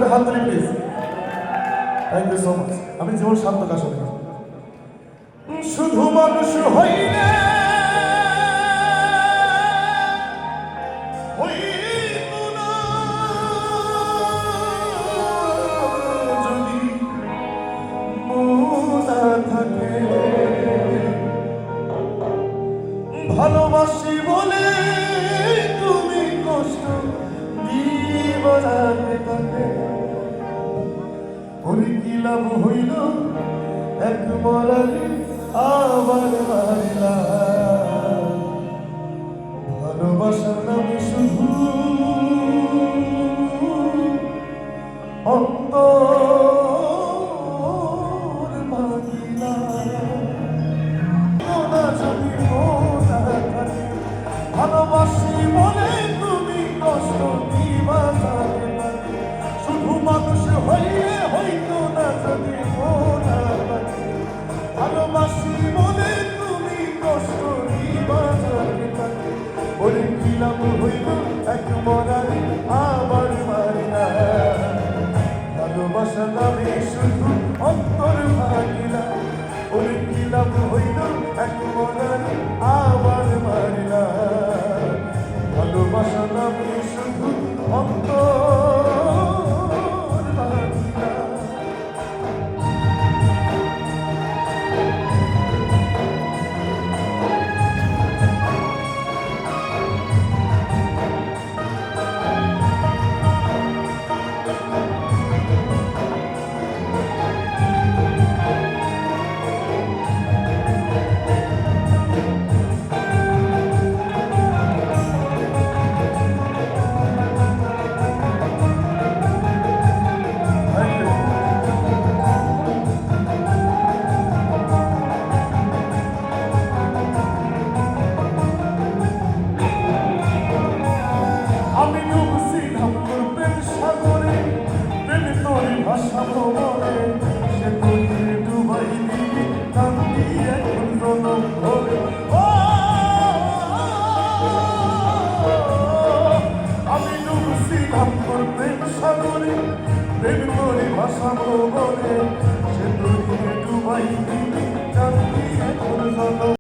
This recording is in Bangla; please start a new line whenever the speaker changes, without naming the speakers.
হাত ধরে please. Thank you so much. আমি জীবন সার্থক আসলে শুধু মানুষ হইলে যদি মোনা থাকে ভালোবাসি বলে তুমি কষ্ট দিবাতে থাকে ওরে কি লাভ হইল এক মরারে আবার মারিলা ভালোবাসার নামে শুধু অন্তর ভাঙিলা যদি মোনা থাকে ভালোবাসি বলে তুমি কষ্ট দিবাতে থাকে শুধু মানুষ হইলে হইতো না যদি মোনা থাকে ভালোবাসি বলে তুমি কষ্ট দিবাতে থাকে ওরে কি লাভ হইল এক মরারে আবার মারিলা ভালোবাসা নামে শুধু অন্তর ভাঙিলা ওরে কি লাভ হইল এক মরারে আবার মারিলা ভালোবাসা নামে শুধু অন্তর ভাঙিলা আমি ডুবছিলাম তোর প্রেম সাগরে প্রেমে তোরে ভাসাবো মরে সে তোরে ডুবাই দিবি কান্দি এখন জনম ধরে আমি ডুবছিলাম তোর প্রেম সাগরে প্রেমে তোরে ভাসাবো মরে সে তোরে ডুবাই দিবি কান্দি এখন জনম